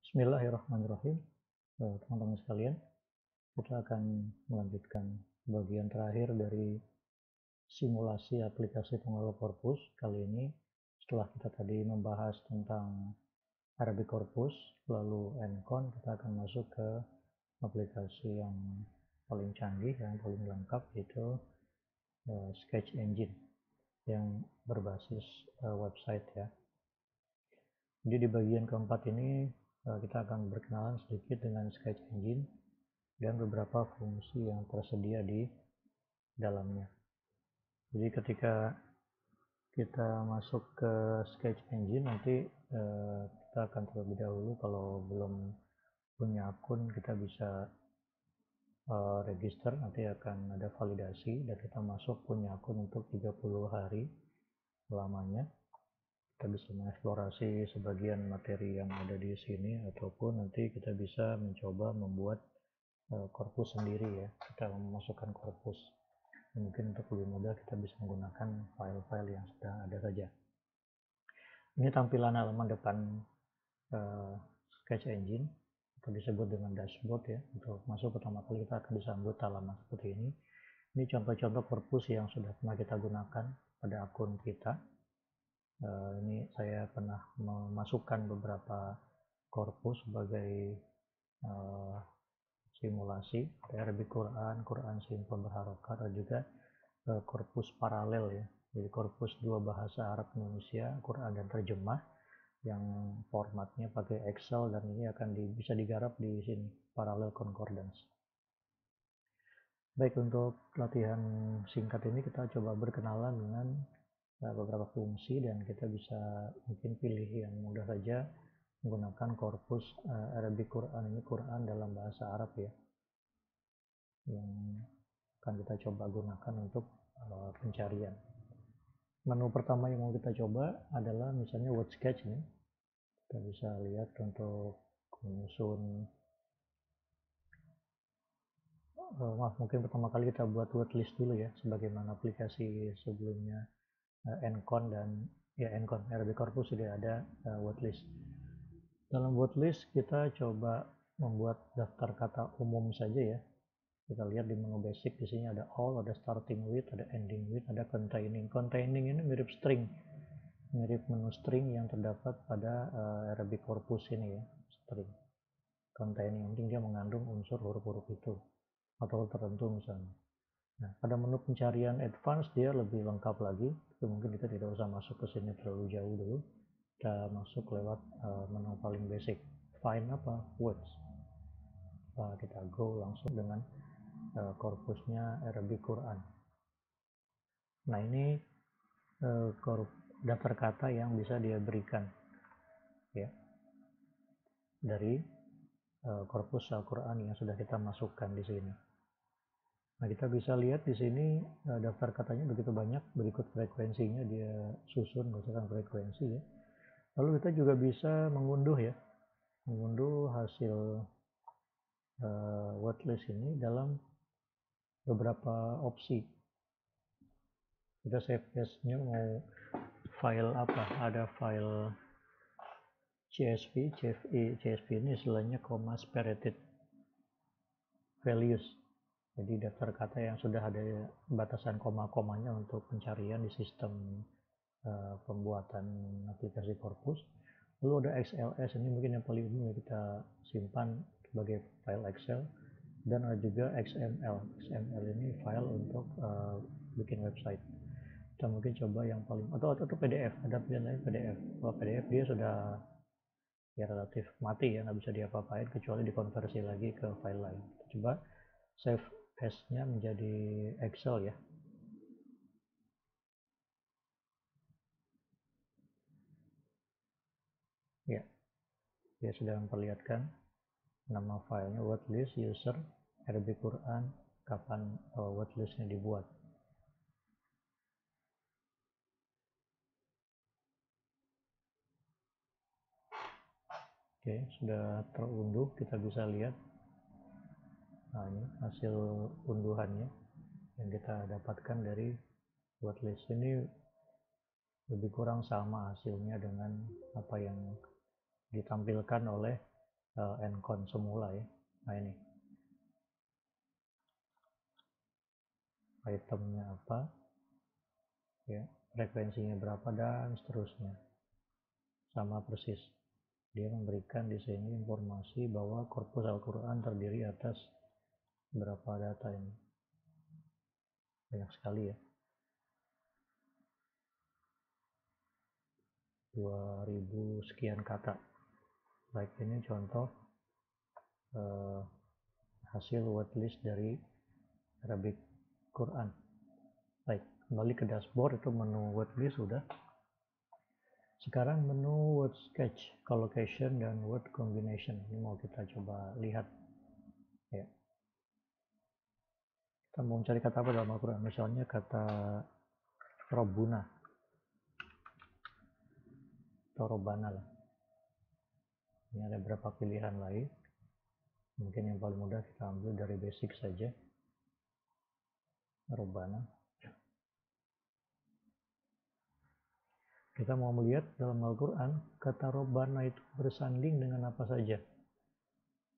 Bismillahirrahmanirrahim. Teman-teman sekalian, kita akan melanjutkan bagian terakhir dari simulasi aplikasi pengelola korpus. Kali ini setelah kita tadi membahas tentang Arabic Corpus, lalu Encon, kita akan masuk ke aplikasi yang paling canggih, yang paling lengkap, yaitu Sketch Engine yang berbasis website ya. Jadi di bagian keempat ini kita akan berkenalan sedikit dengan Sketch Engine dan beberapa fungsi yang tersedia di dalamnya. Jadi ketika kita masuk ke Sketch Engine, nanti kita akan terlebih dahulu, kalau belum punya akun, kita bisa register, nanti akan ada validasi dan kita masuk punya akun untuk 30 hari lamanya. Kita bisa mengeksplorasi sebagian materi yang ada di sini, ataupun nanti kita bisa mencoba membuat korpus sendiri ya. Kita memasukkan korpus. Mungkin untuk lebih mudah kita bisa menggunakan file-file yang sudah ada saja. Ini tampilan halaman depan Sketch Engine, atau disebut dengan dashboard ya. Untuk masuk pertama kali kita akan disambut halaman seperti ini. Ini contoh-contoh korpus yang sudah pernah kita gunakan pada akun kita. Ini saya pernah memasukkan beberapa korpus sebagai simulasi, Arabic Quran, Quran simple berharokat, dan juga korpus paralel ya. Jadi korpus dua bahasa Arab Indonesia, Quran dan terjemah, yang formatnya pakai Excel, dan ini akan bisa digarap di sini, parallel concordance. Baik, untuk latihan singkat ini kita coba berkenalan dengan beberapa fungsi, dan kita bisa mungkin pilih yang mudah saja menggunakan korpus Arabic Quran. Ini Quran dalam bahasa Arab ya, yang akan kita coba gunakan untuk pencarian. Menu pertama yang mau kita coba adalah misalnya word sketch nih. Kita bisa lihat untuk menyusun, mungkin pertama kali kita buat word list dulu ya, sebagaimana aplikasi sebelumnya Encon, dan ya Encon Arabic Corpus sudah ada word list. Dalam word list kita coba membuat daftar kata umum saja ya. Kita lihat di menu basic, di sini ada all, ada starting with, ada ending with, ada containing. Containing ini mirip string, mirip menu string yang terdapat pada Arabic Corpus ini ya, string. Containing, yang penting dia mengandung unsur huruf-huruf itu atau tertentu misalnya. Nah, pada menu pencarian advance dia lebih lengkap lagi. Itu mungkin kita tidak usah masuk ke sini terlalu jauh dulu. Kita masuk lewat menu paling basic. Find apa? Words. Kita go langsung dengan korpusnya Arabic Quran. Nah, ini daftar kata yang bisa dia berikan ya dari korpus Al-Quran yang sudah kita masukkan di sini. Nah, kita bisa lihat di sini daftar katanya begitu banyak, berikut frekuensinya dia susun berdasarkan frekuensi ya. Lalu kita juga bisa mengunduh ya, mengunduh hasil word list ini dalam beberapa opsi. Kita save as-nya mau file apa? Ada file CSV. CSV ini istilahnya comma separated values. Jadi daftar kata yang sudah ada batasan koma-komanya untuk pencarian di sistem pembuatan aplikasi korpus. Lalu ada XLS, ini mungkin yang paling umum kita simpan sebagai file Excel, dan ada juga XML. XML ini file untuk bikin website. Kita mungkin coba yang paling, atau PDF, ada pilihan lain PDF. Kalau PDF dia sudah ya relatif mati ya, nggak bisa diapa-apain kecuali dikonversi lagi ke file lain. Kita coba save as-nya menjadi Excel ya. Ya, dia sudah memperlihatkan nama filenya word list user Arabic Quran, kapan word listnya dibuat. Oke, sudah terunduh, kita bisa lihat. Nah, ini hasil unduhannya yang kita dapatkan dari word list. Ini lebih kurang sama hasilnya dengan apa yang ditampilkan oleh Encon semula ya. Nah ini itemnya apa ya, frekuensinya berapa dan seterusnya, sama persis. Dia memberikan di sini informasi bahwa korpus Al-Quran terdiri atas berapa data ini, banyak sekali ya, 2000 sekian kata. Baik, ini contoh hasil wordlist dari Arabic Quran. Baik, kembali ke dashboard, itu menu wordlist sudah. Sekarang menu word sketch, collocation, dan word combination. Ini mau kita coba lihat ya. Kita mau mencari kata apa dalam Al-Quran, misalnya kata Robbuna atau Robbana lah. Ini ada beberapa pilihan lain. Mungkin yang paling mudah kita ambil dari basic saja, Robbana. Kita mau melihat dalam Al-Quran kata Robbana itu bersanding dengan apa saja.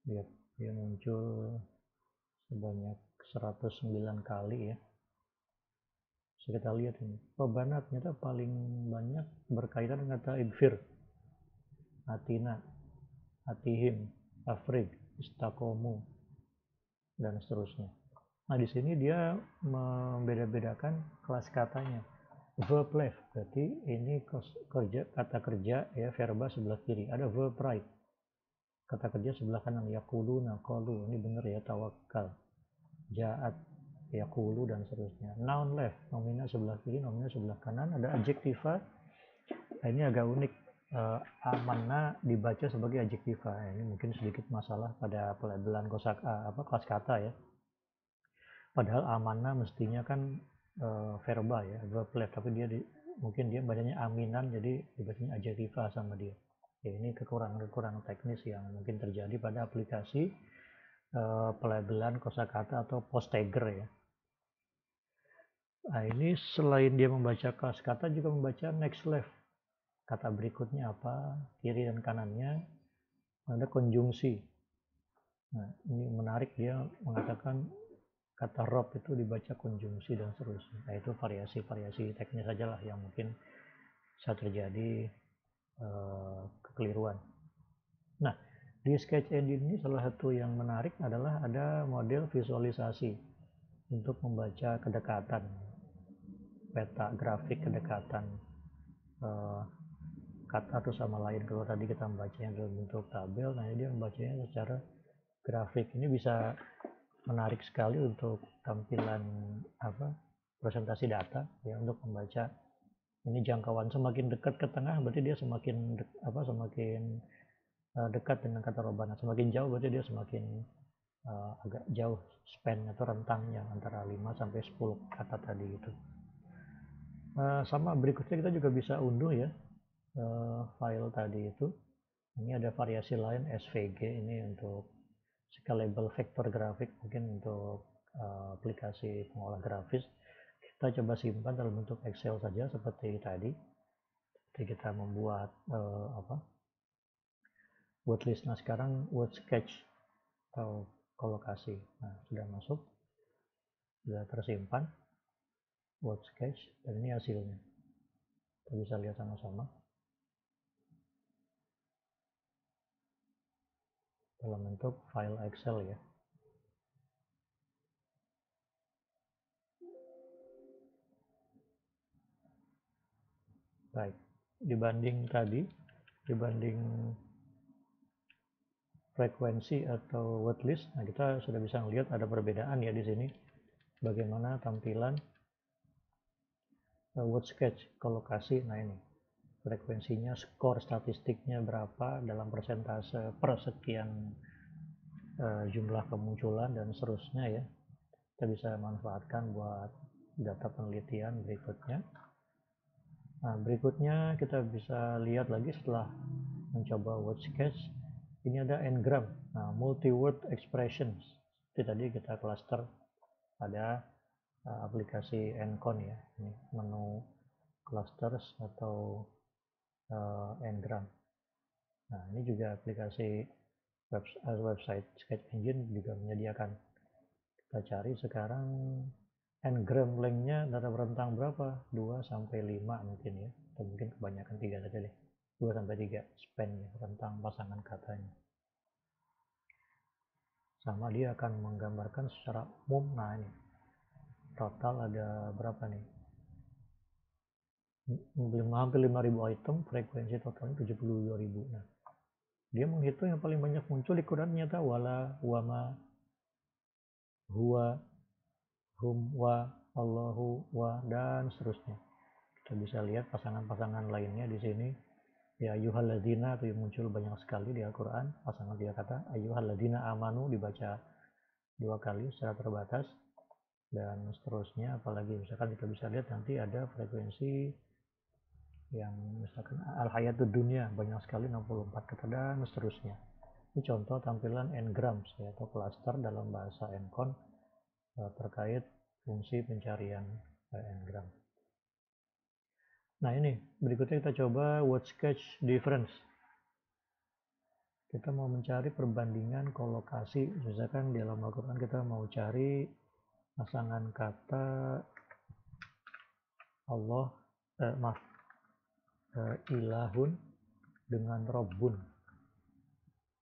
Lihat, dia muncul sebanyak 109 kali ya. So, kita lihat ini, Robbana ternyata paling banyak berkaitan dengan kata Igfir, Atina, Atihim, Afrig, Istakomu, dan seterusnya. Nah, di sini dia membeda-bedakan kelas katanya. Verb left, berarti ini kata kerja ya, verba sebelah kiri. Ada verb right, kata kerja sebelah kanan, yaquluna, qalu, ini benar ya, tawakal, ja'at, yaqulu, dan seterusnya. Noun left, nomina sebelah kiri, nomina sebelah kanan. Ada adjektiva, nah, ini agak unik, amanna dibaca sebagai adjektiva. Ini mungkin sedikit masalah pada pelabelan kelas kata ya. Padahal amanah mestinya kan verba ya, verb left, tapi mungkin dia bacanya aminan, jadi dibacanya adjektiva sama dia. Ya, ini kekurangan teknis yang mungkin terjadi pada aplikasi pelabelan kosakata atau post-tagger ya. Nah, ini selain dia membaca kosakata juga membaca next left, kata berikutnya apa, kiri dan kanannya ada konjungsi. Nah, ini menarik, dia mengatakan kata rob itu dibaca konjungsi dan seterusnya. Nah, itu variasi teknis saja lah yang mungkin bisa terjadi kekeliruan. Nah, di Sketch Engine ini salah satu yang menarik adalah ada model visualisasi untuk membaca kedekatan, peta grafik kedekatan kata atau sama lain. Kalau tadi kita membacanya dalam bentuk tabel, nah ini dia membacanya secara grafik. Ini bisa menarik sekali untuk tampilan presentasi data ya, untuk membaca ini jangkauan semakin dekat ke tengah berarti dia semakin dekat dengan kata Robbana, semakin jauh berarti dia semakin agak jauh span atau rentangnya antara 5 sampai 10 kata tadi itu. Sama berikutnya kita juga bisa unduh ya file tadi itu. Ini ada variasi lain, SVG, ini untuk scalable vector grafik, mungkin untuk aplikasi pengolah grafis. Kita coba simpan dalam bentuk Excel saja seperti tadi. Jadi kita membuat wordlist. Nah, sekarang word sketch atau kolokasi. Nah, sudah masuk, sudah tersimpan word sketch, dan ini hasilnya. Kita bisa lihat sama-sama dalam bentuk file Excel ya. Baik, dibanding frekuensi atau wordlist, nah kita sudah bisa melihat ada perbedaan ya di sini. Bagaimana tampilan word sketch kolokasi. Nah, ini frekuensinya, skor statistiknya berapa dalam persentase per sekian jumlah kemunculan dan seterusnya ya. Kita bisa manfaatkan buat data penelitian berikutnya. Nah, berikutnya kita bisa lihat lagi setelah mencoba word sketch, ini ada Ngram, nah, multi word expressions. Itu tadi kita cluster pada aplikasi Encon ya, ini menu clusters atau Ngram. Nah, ini juga aplikasi website Sketch Engine juga menyediakan. Kita cari sekarang ngram lengthnya dalam rentang berapa? 2 sampai 5 mungkin ya, atau mungkin kebanyakan 3 saja deh. 2 sampai 3 span-nya, rentang pasangan katanya. Sama dia akan menggambarkan secara umum. Nah ini total ada berapa nih? Hampir 5.000 item, frekuensi totalnya 72.000. Nah, dia menghitung yang paling banyak muncul di Quran nyata wala, wama, huwa, hum, wa, allahu, wa, dan seterusnya. Kita bisa lihat pasangan-pasangan lainnya di sini. Ya ayyuhalladzina itu muncul banyak sekali di Al-Quran. Pasangan 3 kata. Ayyuhalladzina amanu dibaca 2 kali secara terbatas. Dan seterusnya, apalagi misalkan kita bisa lihat nanti ada frekuensi yang misalkan al-hayatud dunia banyak sekali 64 kata dan seterusnya. Ini contoh tampilan ngrams ya, atau klaster dalam bahasa Encon terkait fungsi pencarian ngram. Nah ini berikutnya kita coba word sketch difference. Kita mau mencari perbandingan kolokasi. Misalkan di dalam Al-Quran kita mau cari pasangan kata Allah, ilahun dengan Robbun.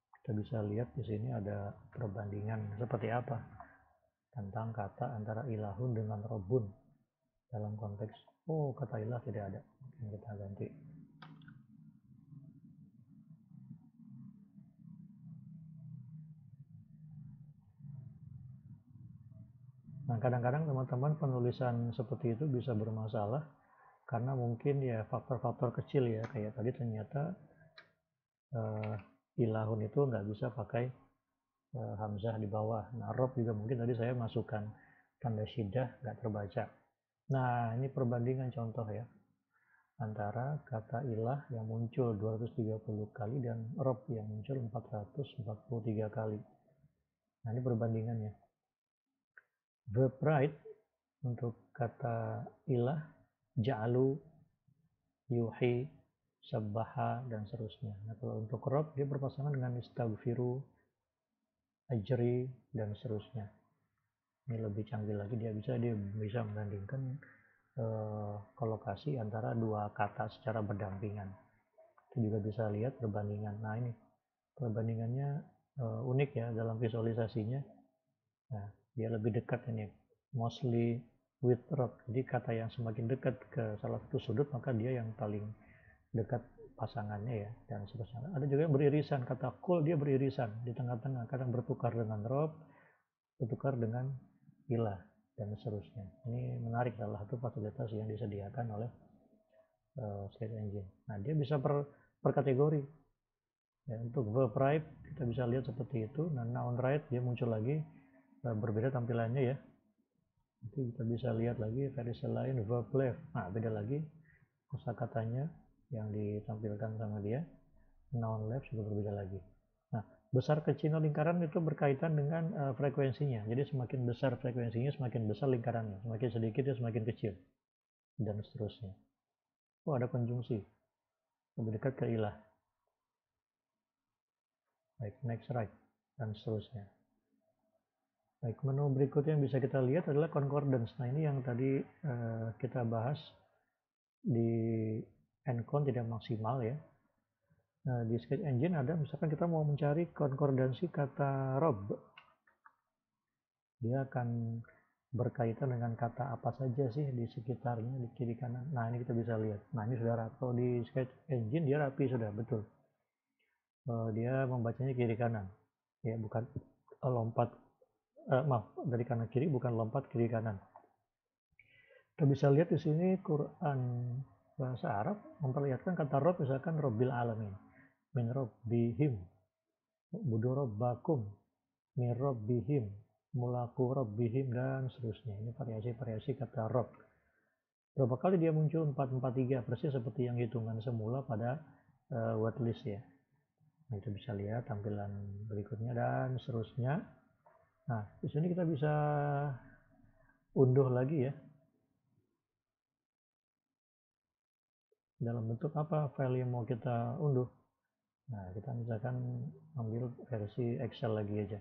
Kita bisa lihat di sini ada perbandingan seperti apa tentang kata antara ilahun dengan Robbun dalam konteks kata ilah tidak ada. Mungkin kita ganti. Nah, kadang-kadang teman-teman penulisan seperti itu bisa bermasalah karena mungkin ya faktor-faktor kecil ya, kayak tadi ternyata ilahun itu nggak bisa pakai hamzah di bawah. Nah, rob juga mungkin tadi saya masukkan tanda syiddah nggak terbaca. Nah, ini perbandingan contoh ya antara kata ilah yang muncul 230 kali dan rob yang muncul 443 kali. Nah, ini perbandingannya. Verb right untuk kata ilah, ja'alu, yuhi, sabbaha, dan seterusnya. Nah, kalau untuk rob dia berpasangan dengan istaghfiru, ajri, dan seterusnya. Ini lebih canggih lagi, dia bisa membandingkan kolokasi antara dua kata secara berdampingan. Itu juga bisa lihat perbandingan. Nah ini perbandingannya unik ya dalam visualisasinya. Nah, dia lebih dekat ini, mostly with rob. Jadi kata yang semakin dekat ke salah satu sudut maka dia yang paling dekat pasangannya ya, dan seterusnya. Ada juga yang beririsan, kata kul dia beririsan di tengah-tengah, kadang bertukar dengan rob, bertukar dengan ilah, dan seterusnya. Ini menarik, salah satu fasilitas yang disediakan oleh Sketch Engine. Nah, dia bisa per kategori. Ya, untuk verb right kita bisa lihat seperti itu. Nah, noun right dia muncul lagi berbeda tampilannya ya. Nanti kita bisa lihat lagi versi lain verb left. Nah, beda lagi kosakatanya yang ditampilkan sama dia. Noun left juga berbeda lagi. Nah, besar kecil lingkaran itu berkaitan dengan frekuensinya. Jadi semakin besar frekuensinya, semakin besar lingkarannya. Semakin sedikit dia semakin kecil. Dan seterusnya. Ada konjungsi. Lebih dekat ke ilah. Baik, next right. Dan seterusnya. Baik, menu berikutnya yang bisa kita lihat adalah concordance. Nah, ini yang tadi kita bahas di Encon tidak maksimal ya. Nah, di Sketch Engine ada, misalkan kita mau mencari konkordansi kata rob. Dia akan berkaitan dengan kata apa saja sih di sekitarnya, di kiri kanan. Nah, ini kita bisa lihat. Nah, ini sudah rapi. Kalau di Sketch Engine dia rapi sudah, betul. Dia membacanya kiri kanan. Ya, bukan lompat. Maaf, dari kanan kiri, bukan lompat kiri kanan. Kita bisa lihat di sini Quran bahasa Arab memperlihatkan kata rob, misalkan Robbil Alamin, min Robbihim, budu Robbakum, min Robbihim, mulaku Robbihim, dan seterusnya. Ini variasi-variasi kata rob. Berapa kali dia muncul? 443, persis seperti yang hitungan semula pada wordlist ya. Nah, itu bisa lihat tampilan berikutnya dan seterusnya. Nah, di sini kita bisa unduh lagi ya. Dalam bentuk apa file yang mau kita unduh? Nah, kita misalkan ambil versi Excel lagi aja.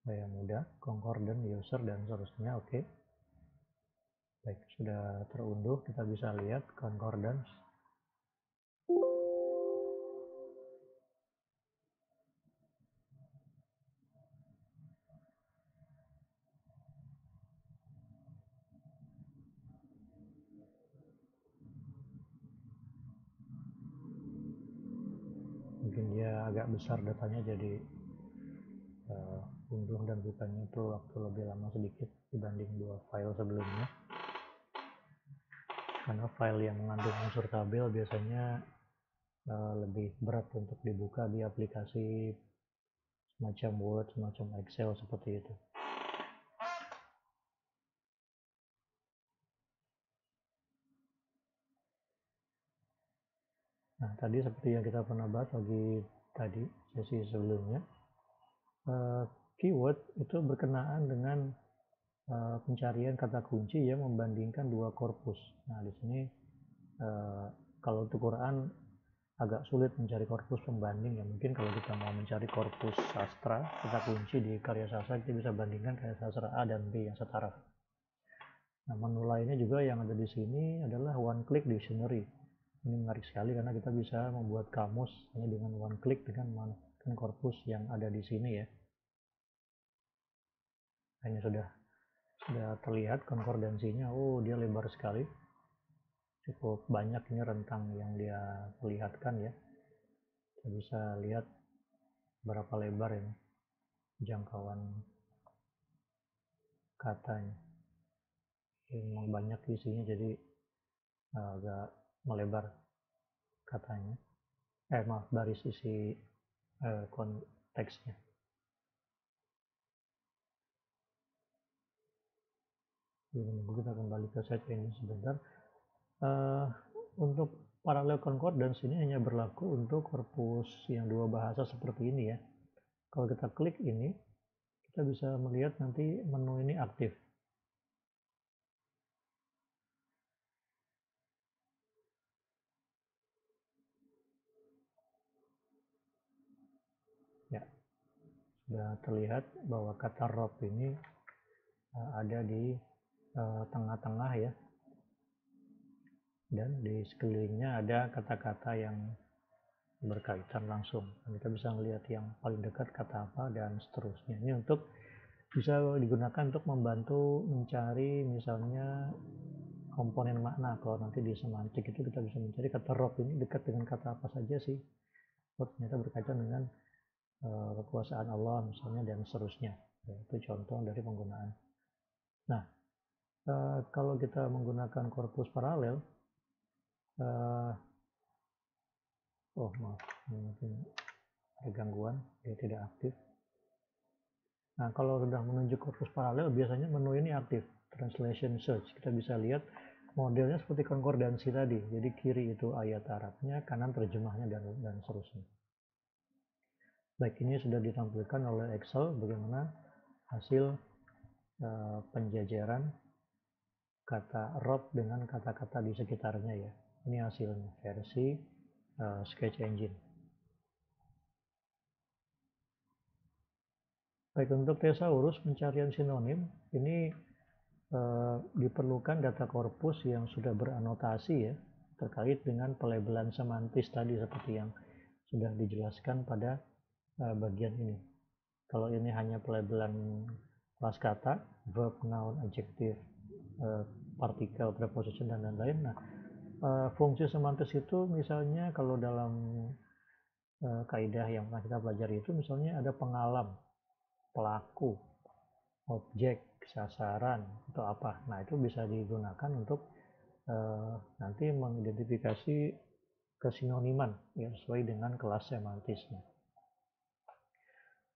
Supaya mudah, concordant, user, dan seterusnya. Oke. Baik, sudah terunduh. Kita bisa lihat concordance. Mungkin dia agak besar datanya, jadi unduh dan bukanya perlu waktu lebih lama sedikit dibanding dua file sebelumnya, karena file yang mengandung unsur tabel biasanya lebih berat untuk dibuka di aplikasi semacam Word, semacam Excel seperti itu. Nah, tadi seperti yang kita pernah bahas lagi tadi sesi sebelumnya, keyword itu berkenaan dengan pencarian kata kunci yang membandingkan dua korpus. Nah, di sini kalau untuk Quran agak sulit mencari korpus pembanding ya. Mungkin kalau kita mau mencari korpus sastra, kata kunci di karya sastra, kita bisa bandingkan karya sastra A dan B yang setara. Nah, menu lainnya juga yang ada di sini adalah one click dictionary. Ini menarik sekali karena kita bisa membuat kamus hanya dengan one click dengan memanfaatkan korpus yang ada di sini ya. Hanya sudah terlihat konkordansinya. Oh, dia lebar sekali. Cukup banyak ini rentang yang dia perlihatkan ya. Kita bisa lihat berapa lebar ini jangkauan katanya. Ini memang banyak isinya, jadi agak melebar katanya. Maaf, baris isi konteksnya. Menunggu kita kembali ke search engine sebentar. Untuk parallel concordance ini hanya berlaku untuk korpus yang dua bahasa seperti ini ya. Kalau kita klik ini, kita bisa melihat nanti menu ini aktif. Ya, sudah terlihat bahwa kata rob ini ada di tengah-tengah ya, dan di sekelilingnya ada kata-kata yang berkaitan langsung. Kita bisa melihat yang paling dekat kata apa dan seterusnya. Ini untuk bisa digunakan untuk membantu mencari misalnya komponen makna. Kalau nanti di semantik itu kita bisa mencari kata rob ini dekat dengan kata apa saja sih. Ternyata berkaitan dengan kekuasaan Allah misalnya dan seterusnya. Itu contoh dari penggunaan. Nah, kalau kita menggunakan korpus paralel, oh maaf, mungkin ada gangguan, dia tidak aktif. Nah, kalau sudah menuju korpus paralel, biasanya menu ini aktif, translation search. Kita bisa lihat modelnya seperti konkordansi tadi. Jadi kiri itu ayat Arabnya, kanan terjemahnya dan seterusnya. Baik, ini sudah ditampilkan oleh Excel bagaimana hasil penjajaran kata rob dengan kata-kata di sekitarnya ya. Ini hasilnya versi Sketch Engine. Baik, untuk thesaurus pencarian sinonim ini diperlukan data korpus yang sudah beranotasi ya, terkait dengan pelabelan semantis tadi seperti yang sudah dijelaskan pada bagian ini. Kalau ini hanya pelabelan kelas kata, verb, noun, adjective, partikel, preposition, dan lain-lain. Nah, fungsi semantis itu misalnya kalau dalam kaidah yang pernah kita pelajari itu misalnya ada pengalam, pelaku, objek, sasaran, atau apa. Nah, itu bisa digunakan untuk nanti mengidentifikasi kesinoniman ya, sesuai dengan kelas semantisnya.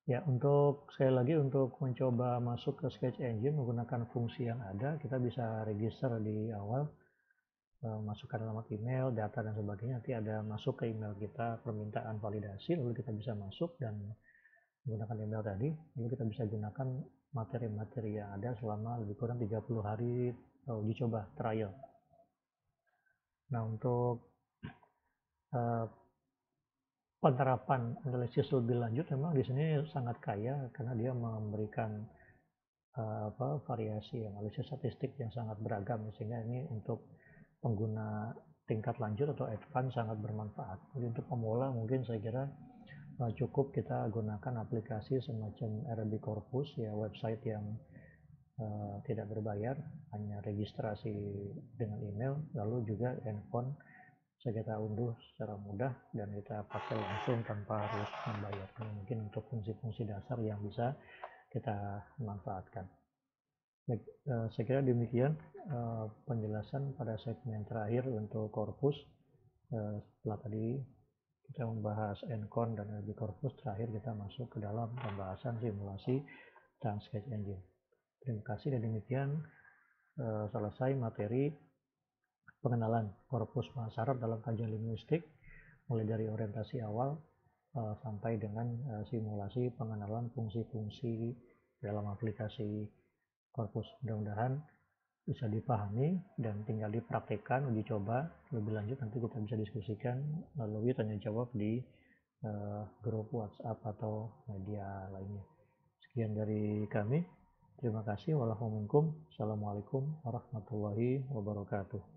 Ya, untuk sekali lagi untuk mencoba masuk ke Sketch Engine menggunakan fungsi yang ada, kita bisa register di awal, masukkan alamat email, data dan sebagainya. Nanti ada masuk ke email kita permintaan validasi, lalu kita bisa masuk dan menggunakan email tadi, lalu kita bisa gunakan materi-materi yang ada selama lebih kurang 30 hari uji coba trial. Nah, untuk uh, penerapan analisis lebih lanjut memang di sini sangat kaya karena dia memberikan variasi analisis statistik yang sangat beragam, sehingga ini untuk pengguna tingkat lanjut atau advance sangat bermanfaat. Jadi untuk pemula mungkin saya kira cukup kita gunakan aplikasi semacam RB Corpus, ya, website yang tidak berbayar, hanya registrasi dengan email, lalu juga handphone bisa kita unduh secara mudah dan kita pakai langsung tanpa harus membayar. Mungkin untuk fungsi-fungsi dasar yang bisa kita manfaatkan. Baik, saya kira demikian penjelasan pada segmen terakhir untuk Corpus. Setelah tadi kita membahas Encon dan RB Corpus, terakhir kita masuk ke dalam pembahasan simulasi dan sketch engine. Terima kasih, dan demikian selesai materi pengenalan korpus bahasa Arab dalam kajian linguistik, mulai dari orientasi awal sampai dengan simulasi pengenalan fungsi-fungsi dalam aplikasi korpus. Mudah-mudahan bisa dipahami dan tinggal dipraktekkan, uji coba lebih lanjut nanti kita bisa diskusikan melalui tanya jawab di grup WhatsApp atau media lainnya. Sekian dari kami. Terima kasih. Wassalamualaikum warahmatullahi wabarakatuh.